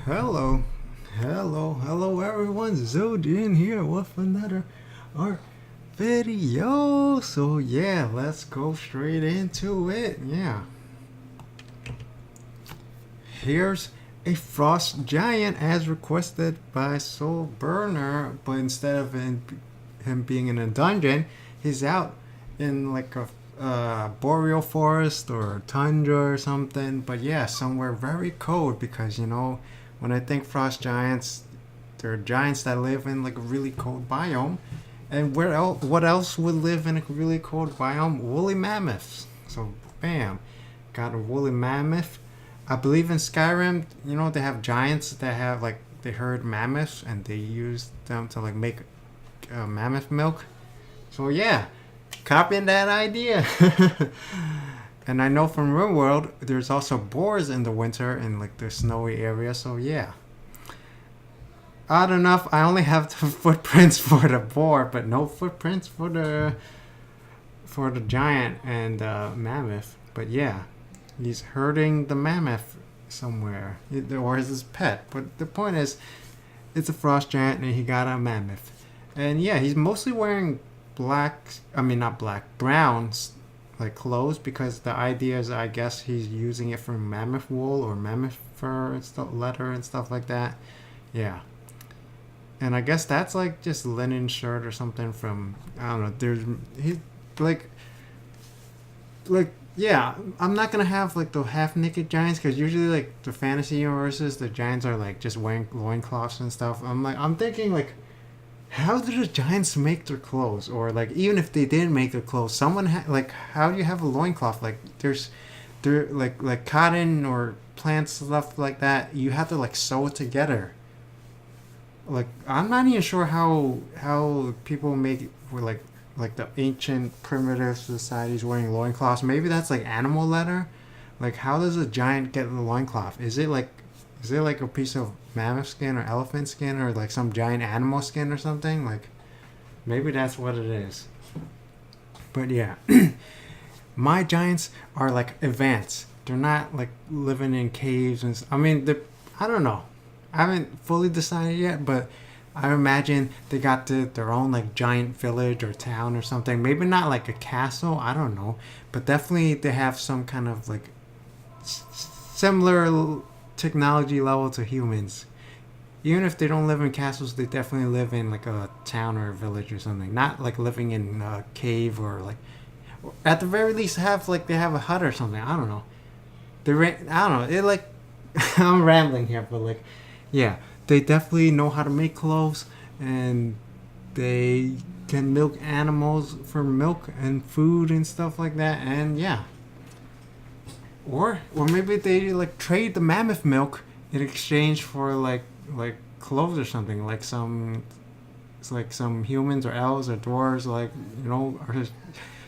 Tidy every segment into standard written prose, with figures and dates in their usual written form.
Hello, hello everyone, Ziljin here with another art video. So yeah, let's go straight into it. Yeah. Here's a frost giant as requested by Soul Burner, but instead of him being in a dungeon, he's out in like a boreal forest or tundra or something. But yeah, somewhere very cold because when I think frost giants, they're giants that live in like a really cold biome. And where else? What else would live in a really cold biome? Woolly mammoths. So bam, got a woolly mammoth. I believe in Skyrim, they have giants that have like they herd mammoths and they use them to like make mammoth milk. So yeah, copying that idea. And I know from real world, there's also boars in the winter in like the snowy area. So yeah, odd enough, I only have the footprints for the boar, but no footprints for the giant and mammoth. But yeah, he's herding the mammoth somewhere, or is his pet. But the point is, it's a frost giant, and he got a mammoth. And yeah, he's mostly wearing black. I mean, not black, brown, like clothes, because the idea is, I guess, he's using it for mammoth wool or mammoth fur and stuff, leather and stuff like that. Yeah. And I guess that's like just linen shirt or something from I don't know. He's like yeah. I'm not gonna have like the half naked giants because usually like the fantasy universes, the giants are like just wearing loincloths and stuff. I'm thinking like, how do the giants make their clothes? Or like even if they didn't make their clothes, like how do you have a loincloth? Like there like cotton or plants stuff like that. You have to like sew it together. Like I'm not even sure how people make it for like the ancient primitive societies wearing loincloths. Maybe that's like animal leather. Like how does a giant get the loincloth? Is it like a piece of mammoth skin or elephant skin or like some giant animal skin or something? Like maybe that's what it is. But yeah, my giants are like advanced. They're not like living in caves and I mean, I don't know. I haven't fully decided yet, but I imagine they got their own like giant village or town or something. Maybe not like a castle. I don't know, but definitely they have some kind of like similar technology level to humans. Even if they don't live in castles, they definitely live in like a town or a village or something. Not like living in a cave or like, at the very least, they have a hut or something. I don't know. I don't know. It like I'm rambling here, but like yeah, they definitely know how to make clothes and they can milk animals for milk and food and stuff like that. And yeah, or maybe they like trade the mammoth milk in exchange for like clothes or something. Like some humans or elves or dwarves, like or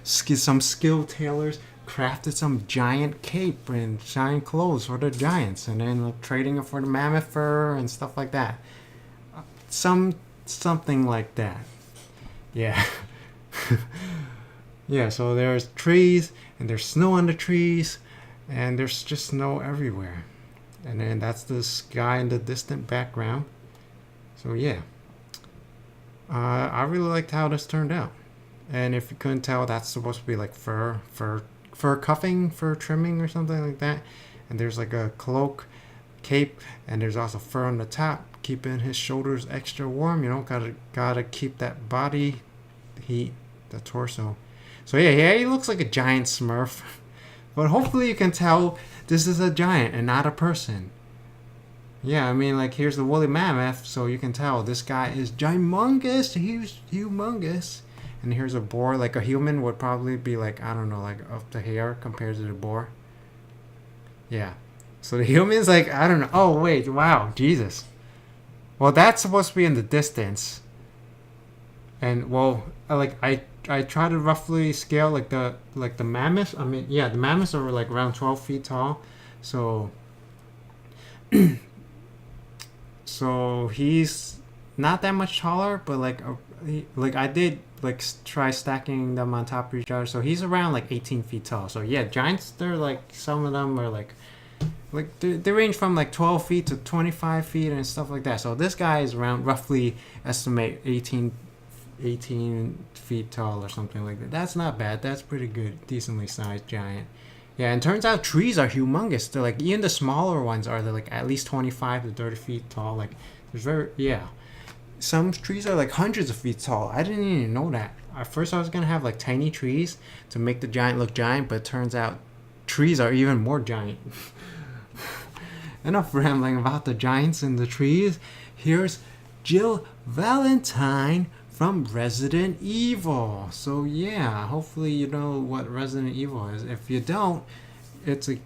some skilled tailors crafted some giant cape and giant clothes for the giants, and then like trading it for the mammoth fur and stuff like that. Something like that. Yeah. Yeah. So there's trees and there's snow on the trees, and there's just snow everywhere, and then that's the sky in the distant background. So yeah, I really liked how this turned out. And if you couldn't tell, that's supposed to be like fur cuffing, fur trimming, or something like that. And there's like a cloak, cape, and there's also fur on the top, keeping his shoulders extra warm. Gotta keep that body heat, the torso. So yeah, he looks like a giant Smurf. But hopefully you can tell this is a giant and not a person. Yeah, I mean, like, here's the woolly mammoth, so you can tell this guy is humongous. He's humongous. And here's a boar. Like, a human would probably be, like, I don't know, like, up to here compared to the boar. Yeah. So the human's, like, I don't know. Oh, wait, wow, Jesus. Well, that's supposed to be in the distance. And, well, I try to roughly scale, like, the mammoths. I mean, yeah, the mammoths are, like, around 12 feet tall. So... So he's not that much taller, but like I did like try stacking them on top of each other. So he's around like 18 feet tall. So yeah, giants. They're like some of them are like Like they range from like 12 feet to 25 feet and stuff like that. So this guy is around roughly estimate 18 feet tall or something like that. That's not bad. That's pretty good. Decently sized giant. Yeah, and turns out trees are humongous. They're like even the smaller ones are they're like at least 25 to 30 feet tall. Like there's very yeah. Some trees are like hundreds of feet tall. I didn't even know that. At first I was gonna have like tiny trees to make the giant look giant, but it turns out trees are even more giant. Enough rambling about the giants and the trees. Here's Jill Valentine from Resident Evil. So yeah, hopefully you know what Resident Evil is. If you don't, it's a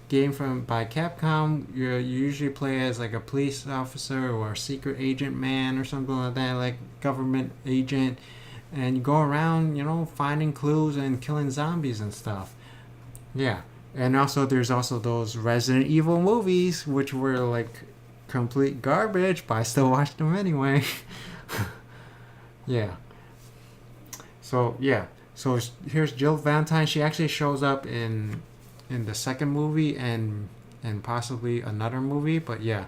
game by Capcom. You usually play as like a police officer or a secret agent man or something like that, like government agent, and you go around, finding clues and killing zombies and stuff. Yeah. And also, there's also those Resident Evil movies, which were like complete garbage, but I still watched them anyway. Yeah. So yeah. So here's Jill Valentine. She actually shows up in the second movie and possibly another movie, but yeah,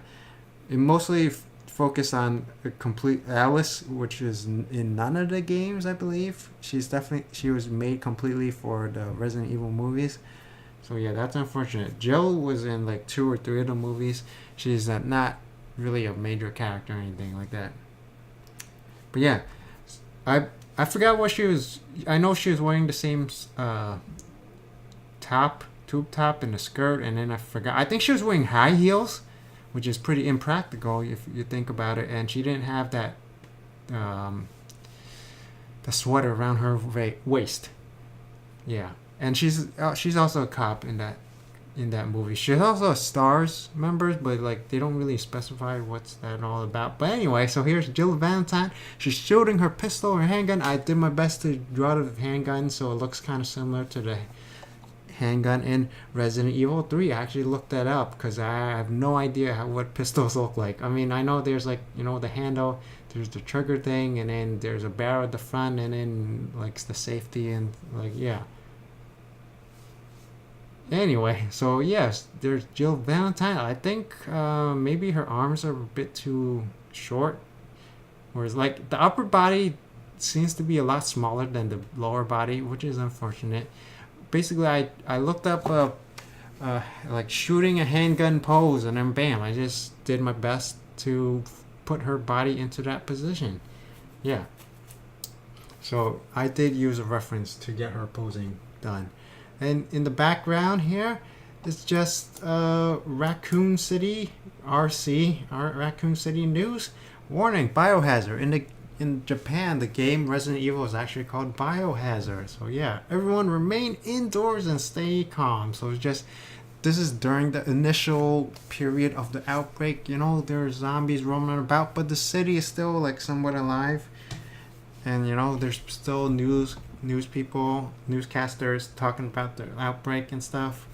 it mostly focused on a complete Alice, which is in none of the games, I believe. She was made completely for the Resident Evil movies. So yeah, that's unfortunate. Jill was in like 2 or 3 of the movies. She's not really a major character or anything like that. But yeah, I forgot what she was. I know she was wearing the same tube top and the skirt, and then I forgot. I think she was wearing high heels, which is pretty impractical if you think about it. And she didn't have that the sweater around her waist. Yeah. And she's also a cop in that movie. She's also a STARS member, but like they don't really specify what's that all about. But anyway, so here's Jill Valentine. She's shooting her pistol or handgun. I did my best to draw the handgun so it looks kind of similar to the handgun in Resident Evil 3. I actually looked that up because I have no idea what pistols look like. I mean, I know there's like the handle, there's the trigger thing, and then there's a barrel at the front, and then like the safety and like yeah. Anyway, so yes, there's Jill Valentine. I think maybe her arms are a bit too short, whereas like the upper body seems to be a lot smaller than the lower body, which is unfortunate. Basically, I looked up like shooting a handgun pose, and then bam, I just did my best to put her body into that position. Yeah. So I did use a reference to get her posing done. And in the background here, it's just Raccoon City RC, Raccoon City News. Warning: Biohazard. In Japan, the game Resident Evil is actually called Biohazard. So yeah, everyone remain indoors and stay calm. So it's just this is during the initial period of the outbreak. There's zombies roaming about, but the city is still like somewhat alive. And there's still newscasters talking about the outbreak and stuff.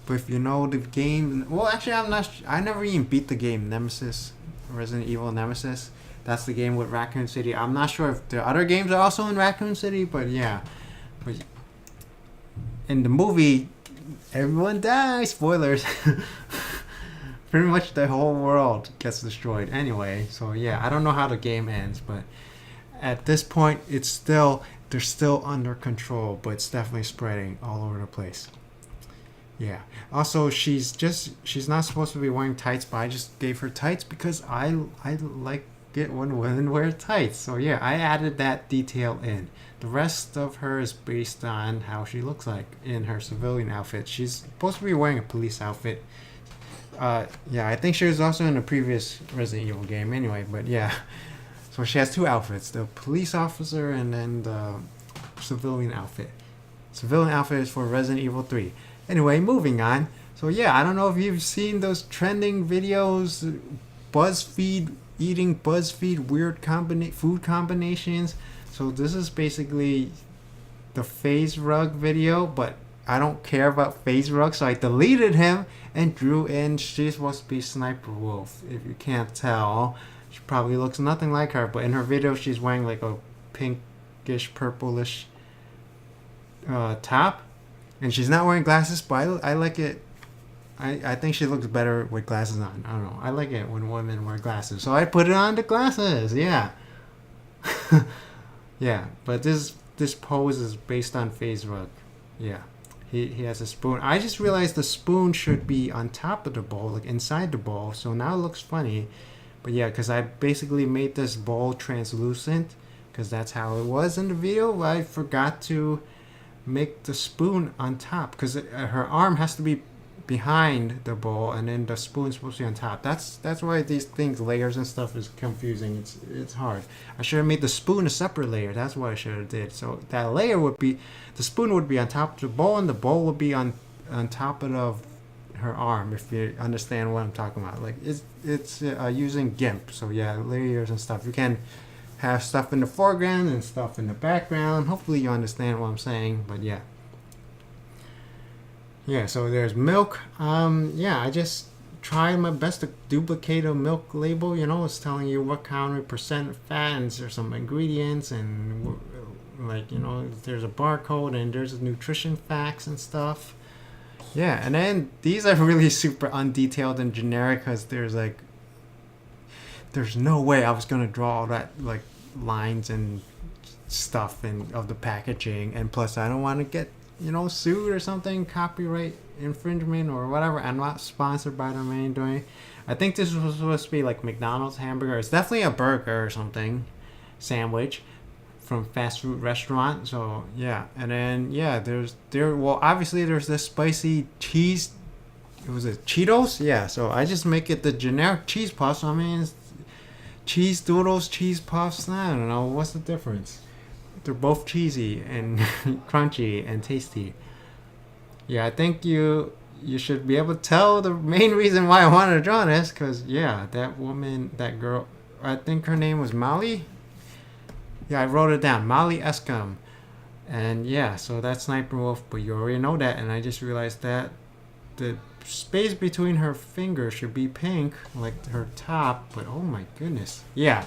But if you know the game, well, actually, I never even beat the game Nemesis, Resident Evil Nemesis. That's the game with Raccoon City. I'm not sure if the other games are also in Raccoon City, but yeah. But in the movie, everyone dies. Spoilers. Pretty much the whole world gets destroyed. Anyway, so yeah, I don't know how the game ends, but at this point, they're still under control, but it's definitely spreading all over the place. Yeah. Also, she's not supposed to be wearing tights, but I just gave her tights because I like it when women wear tights. So yeah, I added that detail in. The rest of her is based on how she looks like in her civilian outfit. She's supposed to be wearing a police outfit. Yeah, I think she was also in a previous Resident Evil game anyway, but yeah. So she has 2 outfits, the police officer and then the civilian outfit. Civilian outfit is for Resident Evil 3. Anyway, moving on. So yeah, I don't know if you've seen those trending videos, eating BuzzFeed weird food combinations. So this is basically the FaZe Rug video, but I don't care about FaZe Rug, so I deleted him and drew in she's supposed to be Sniper Wolf. If you can't tell, she probably looks nothing like her, but in her video she's wearing like a pinkish purplish top, and she's not wearing glasses, but I like it. I think she looks better with glasses on. I don't know. I like it when women wear glasses, so I put it on the glasses. Yeah, yeah. But this pose is based on FaZe Rug. Yeah, he has a spoon. I just realized the spoon should be on top of the bowl, like inside the bowl. So now it looks funny. But yeah, because I basically made this bowl translucent, because that's how it was in the video. I forgot to make the spoon on top, because her arm has to be behind the bowl, and then the spoon's supposed to be on top. That's why these things, layers and stuff, is confusing. It's hard. I should have made the spoon a separate layer. That's what I should have did. So that layer would be, the spoon would be on top of the bowl, and the bowl would be on top of her arm, if you understand what I'm talking about. Like it's using GIMP. So yeah, layers and stuff. You can have stuff in the foreground and stuff in the background. Hopefully you understand what I'm saying. But yeah. Yeah, so there's milk. Yeah, I just tried my best to duplicate a milk label. You know, it's telling you what kind of percent fat and there's some ingredients, and like, you know, there's a barcode and there's nutrition facts and stuff. Yeah, and then these are really super undetailed and generic, because there's no way I was gonna draw all that, like, lines and stuff and of the packaging, and plus I don't want to get, you know, sued or something, copyright infringement or whatever. I'm not sponsored by them anyway. I think this was supposed to be like McDonald's hamburger. It's definitely a burger or something, sandwich from fast food restaurant. So yeah, and then yeah, well, obviously there's this spicy cheese. Was it Cheetos? Yeah. So I just make it the generic cheese puffs. I mean, it's cheese doodles, cheese puffs. I don't know, what's the difference. They're both cheesy and crunchy and tasty. Yeah, I think you should be able to tell the main reason why I wanted to draw this, because yeah, that woman, that girl, I think her name was Molly. Yeah, I wrote it down, Molly Escom. And yeah, so that's Sniper Wolf, but you already know that, and I just realized that the space between her fingers should be pink, like her top, but oh my goodness. Yeah,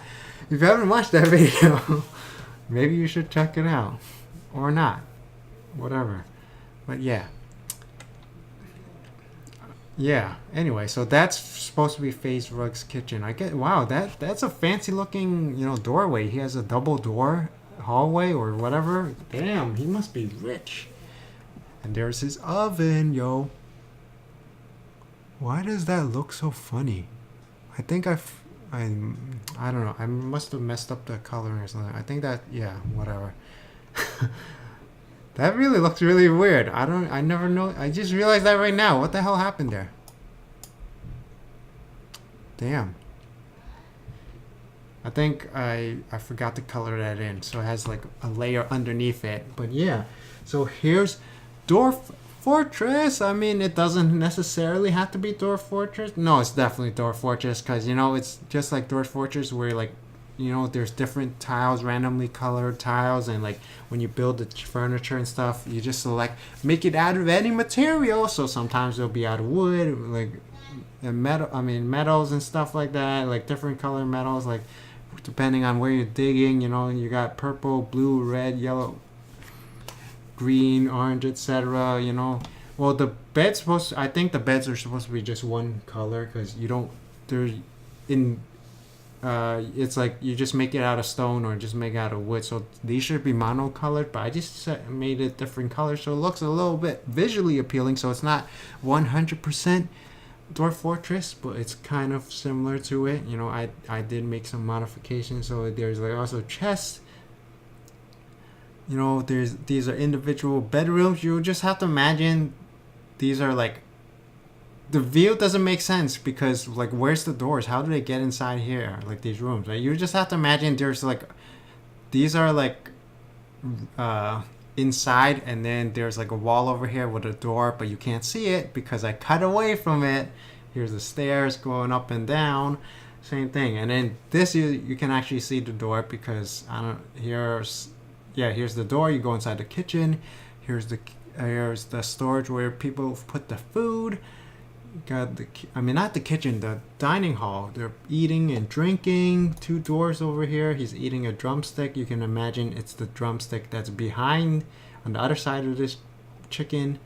if you haven't watched that video, maybe you should check it out. Or not. Whatever. But yeah. Yeah. Anyway, so that's supposed to be FaZe Rug's kitchen. I get, wow, that's a fancy looking, you know, doorway. He has a double door hallway or whatever. Damn, he must be rich. And there's his oven, yo. Why does that look so funny? I think I don't know. I must have messed up the coloring or something. I think that, yeah, whatever. That really looks really weird. I never know. I just realized that right now. What the hell happened there? Damn. I think I forgot to color that in. So it has like a layer underneath it. But yeah. So here's Dwarf Fortress. I mean, it doesn't necessarily have to be Dwarf Fortress. No, it's definitely Dwarf Fortress, because, you know, it's just like Dwarf Fortress where, like, you know, there's different tiles, randomly colored tiles, and like when you build the furniture and stuff, you just select, make it out of any material. So sometimes it'll be out of wood, like, and metal. I mean, metals and stuff like that, like different color metals, like depending on where you're digging. You know, you got purple, blue, red, yellow, green, orange, etc. You know, well, the bed's supposed to, I think the beds are supposed to be just one color, because you don't, they're in, it's like you just make it out of stone or just make it out of wood. So these should be monocolored, but I just made it different colors so it looks a little bit visually appealing. So it's not 100% Dwarf Fortress, but it's kind of similar to it. You know, I did make some modifications. So there's like also chests. You know, these are individual bedrooms. You just have to imagine these are like, the view doesn't make sense, because like, where's the doors? How do they get inside here? Like these rooms, right? You just have to imagine there's like, these are like inside, and then there's like a wall over here with a door, but you can't see it because I cut away from it. Here's the stairs going up and down, same thing. And then this, you can actually see the door, because here's the door. You go inside the kitchen. Here's the storage where people put the food. Got not the kitchen, the dining hall. They're eating and drinking. 2 doors over here. He's eating a drumstick. You can imagine it's the drumstick that's behind on the other side of this chicken.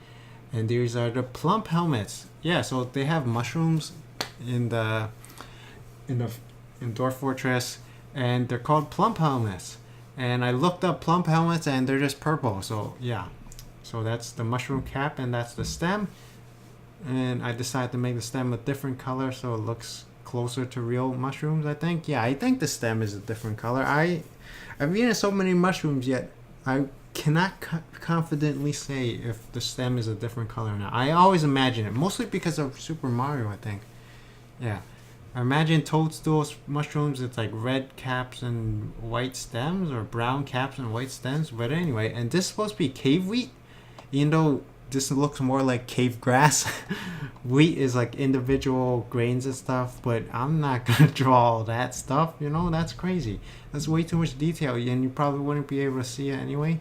And these are the plump helmets. Yeah, so they have mushrooms in the in the in Dwarf Fortress, and they're called plump helmets. And I looked up plump helmets, and they're just purple. So yeah, so that's the mushroom cap, and that's the stem. And I decided to make the stem a different color so it looks closer to real mushrooms. I think. Yeah, I think the stem is a different color. I've eaten so many mushrooms yet I cannot confidently say if the stem is a different color or not. I always imagine it, mostly because of Super Mario, I think. Yeah. I imagine toadstool mushrooms, it's like red caps and white stems, or brown caps and white stems. But anyway, and this is supposed to be cave wheat, even though this looks more like cave grass. Wheat is like individual grains and stuff, but I'm not gonna draw all that stuff, you know. That's crazy. That's way too much detail, and you probably wouldn't be able to see it anyway.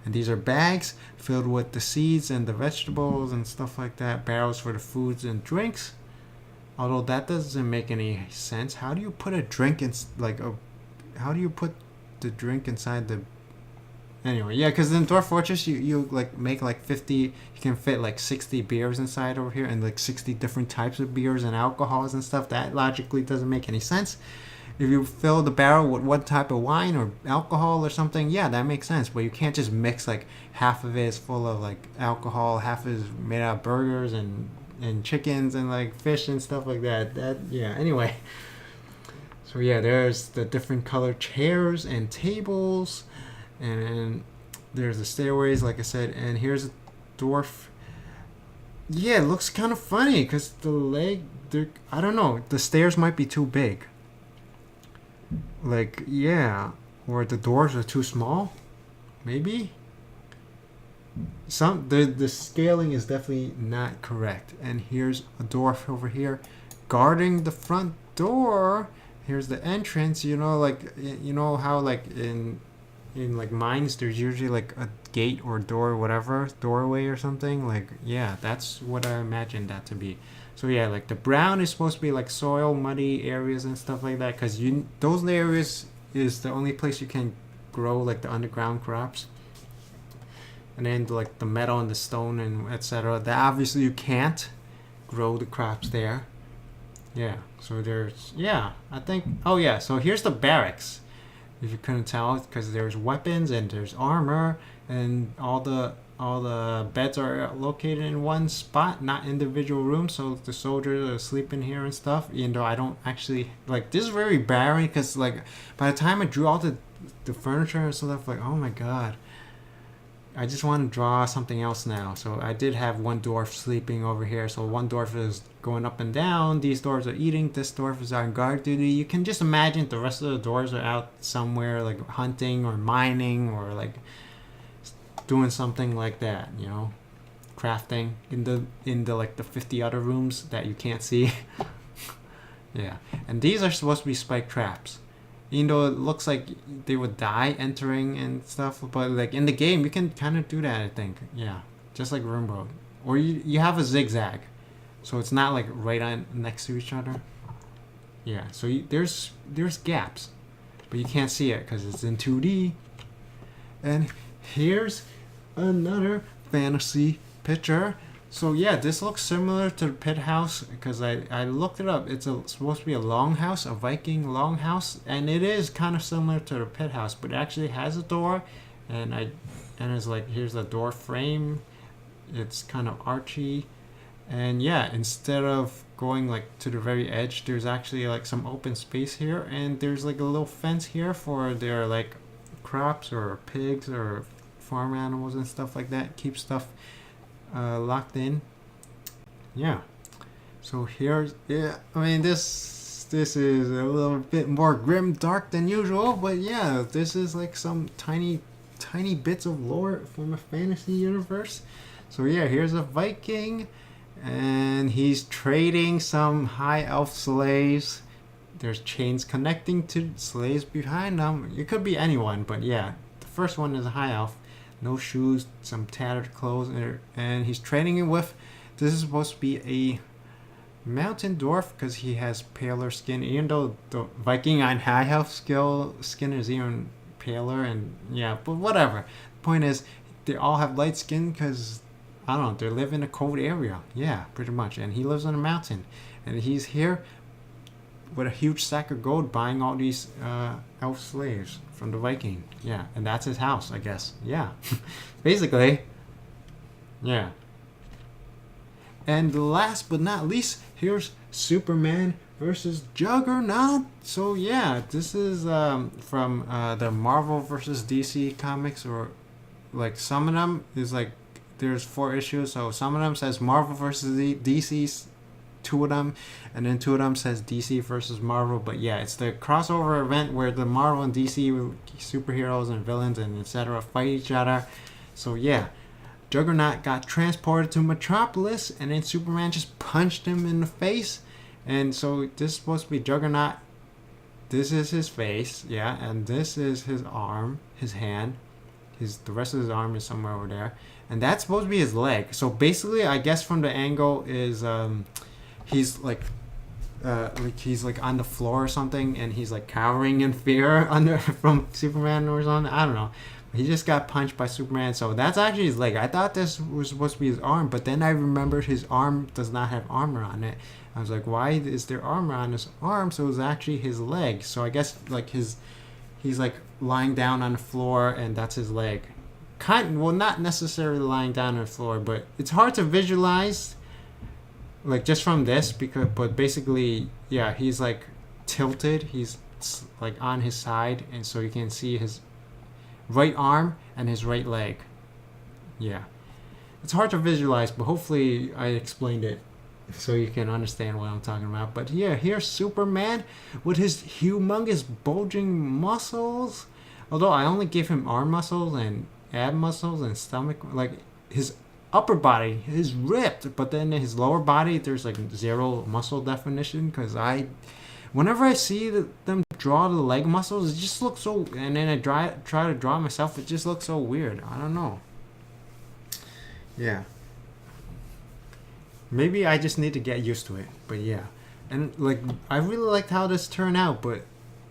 And these are bags filled with the seeds and the vegetables and stuff like that. Barrels for the foods and drinks. Although that doesn't make any sense. How do you put a drink in, how do you put the drink inside the... Anyway, yeah, because in Dwarf Fortress, you like make like 50, you can fit like 60 beers inside over here, and like 60 different types of beers and alcohols and stuff. That logically doesn't make any sense. If you fill the barrel with one type of wine or alcohol or something, yeah, that makes sense. But you can't just mix like half of it is full of like alcohol, half is made out of burgers and chickens and like fish and stuff like that. Yeah. Anyway, so yeah, there's the different colored chairs and tables, and there's the stairways, like I said. And here's a dwarf. Yeah, it looks kind of funny because I don't know, the stairs might be too big. Like, yeah, or the doors are too small, maybe. The scaling is definitely not correct. And here's a dwarf over here guarding the front door. Here's the entrance. You know, like, you know how like in like mines there's usually like a gate or door or whatever, doorway or something. Like, yeah, that's what I imagined that to be. So yeah, like the brown is supposed to be like soil, muddy areas and stuff like that, because those areas is the only place you can grow like the underground crops. And then like the metal and the stone and etc. That obviously you can't grow the crops there. Yeah. So there's, yeah, I think. Oh yeah. So here's the barracks. If you couldn't tell, because there's weapons and there's armor, and all the beds are located in one spot, not individual rooms, so the soldiers are sleeping here and stuff. Even though I don't actually like, this is very barren, because like by the time I drew all the furniture and stuff, like, oh my god, I just want to draw something else now. So I did have one dwarf sleeping over here, so one dwarf is going up and down, these dwarves are eating, this dwarf is on guard duty. You can just imagine the rest of the dwarves are out somewhere like hunting or mining or like doing something like that, you know, crafting in the like the 50 other rooms that you can't see. Yeah, and these are supposed to be spike traps, even though it looks like they would die entering and stuff, but like in the game you can kind of do that, I think. Yeah, just like Rimworld, or you have a zigzag, so it's not like right on next to each other. Yeah, so there's gaps, but you can't see it because it's in 2D. And here's another fantasy picture. So yeah, this looks similar to the pit house, because I looked it up. It's supposed to be a longhouse, a Viking longhouse, and it is kind of similar to the pit house, but it actually has a door, and it's like, here's the door frame. It's kind of archy, and yeah, instead of going like to the very edge, there's actually like some open space here, and there's like a little fence here for their like crops or pigs or farm animals and stuff like that. Keep stuff locked in. Yeah, so here's, yeah, I mean this is a little bit more grim dark than usual, but yeah, this is like some tiny bits of lore from a fantasy universe. So yeah, here's a Viking, and he's trading some high elf slaves. There's chains connecting to slaves behind them. It could be anyone, but yeah, the first one is a high elf. No shoes, some tattered clothes, and he's trading it with, this is supposed to be a mountain dwarf because he has paler skin, even though the Viking on high elf skin is even paler, and yeah, but whatever. The point is, they all have light skin because I don't know, they live in a cold area. Yeah, pretty much. And he lives on a mountain. And he's here with a huge sack of gold buying all these elf slaves from the Viking. Yeah, and that's his house, I guess. Yeah, basically. Yeah. And last but not least, here's Superman versus Juggernaut. So yeah, this is from the Marvel versus DC comics, or like some of them is like there's 4 issues. So some of them says Marvel versus DC's 2 of them, and then 2 of them says DC versus Marvel. But yeah, it's the crossover event where the Marvel and DC superheroes and villains and etc. fight each other. So yeah, Juggernaut got transported to Metropolis, and then Superman just punched him in the face. And so this is supposed to be Juggernaut. This is his face, yeah, and this is his arm, his hand. The rest of his arm is somewhere over there, and that's supposed to be his leg. So basically, I guess from the angle is he's like he's like on the floor or something, and he's like cowering in fear under from Superman or something. I don't know. He just got punched by Superman, so that's actually his leg. I thought this was supposed to be his arm, but then I remembered his arm does not have armor on it. I was like, why is there armor on his arm? So it was actually his leg. So I guess like he's like lying down on the floor, and that's his leg. Well, not necessarily lying down on the floor, but it's hard to visualize, like just from this, but basically, yeah, he's like tilted. He's like on his side, and so you can see his right arm and his right leg. Yeah, it's hard to visualize, but hopefully I explained it so you can understand what I'm talking about. But yeah, here's Superman with his humongous bulging muscles. Although I only gave him arm muscles and ab muscles and stomach, like his upper body is ripped, but then his lower body there's like 0 muscle definition, because whenever I see them draw the leg muscles, it just looks so, and then I try to draw it myself, it just looks so weird. I don't know. Yeah. Maybe I just need to get used to it, but yeah. And like I really liked how this turned out, but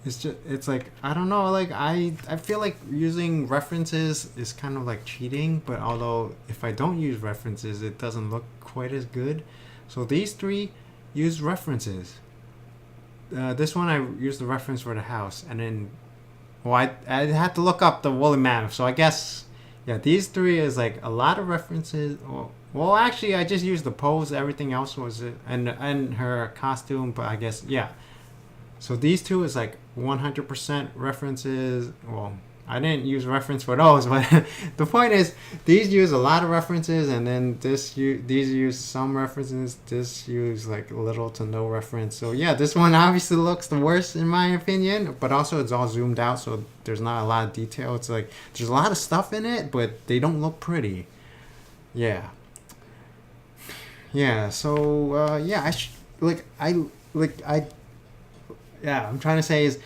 it's like I don't know, like I feel like using references is kind of like cheating, but although if I don't use references, it doesn't look quite as good. So these 3 use references. This one I used the reference for the house, and then I had to look up the woolly mammoth. So I guess yeah, these 3 is like a lot of references. Well, actually, I just used the pose. Everything else was it, and her costume. But I guess yeah. So these 2 is like 100% references. Well, I didn't use reference for those, but the point is these use a lot of references, and then these use some references. This use like little to no reference. So yeah, this one obviously looks the worst in my opinion, but also it's all zoomed out, so there's not a lot of detail. It's like there's a lot of stuff in it, but they don't look pretty. Yeah. Yeah. So yeah, yeah, I'm trying to say is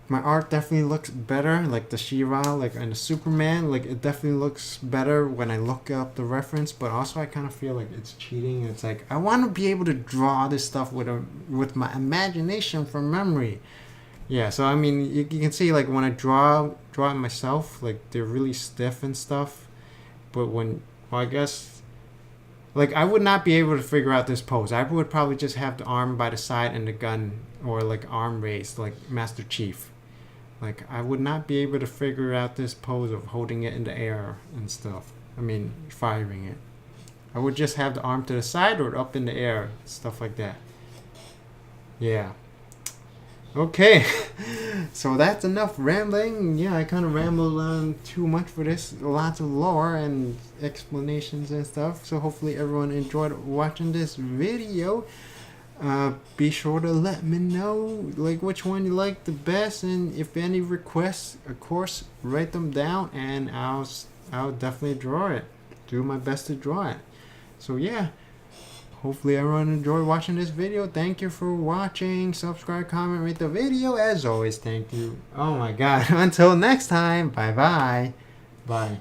my art definitely looks better, like the She-Ra, like and the Superman, like it definitely looks better when I look up the reference, but also I kind of feel like it's cheating. It's like I want to be able to draw this stuff with my imagination from memory. Yeah, so I mean you can see like when I draw it myself, like they're really stiff and stuff, but I guess like I would not be able to figure out this pose. I would probably just have the arm by the side and the gun, or like arm raised like Master Chief. Like I would not be able to figure out this pose of holding it in the air and stuff. I mean firing it. I would just have the arm to the side or up in the air, stuff like that. Yeah. Okay, so that's enough rambling. Yeah, I kind of rambled on too much for this. Lots of lore and explanations and stuff. So hopefully everyone enjoyed watching this video. Be sure to let me know like which one you like the best, and if any requests, of course, write them down, and I'll definitely draw it. Do my best to draw it. So yeah. Hopefully everyone enjoyed watching this video. Thank you for watching. Subscribe, comment, rate the video. As always, thank you. Oh my god. Until next time. Bye-bye. Bye.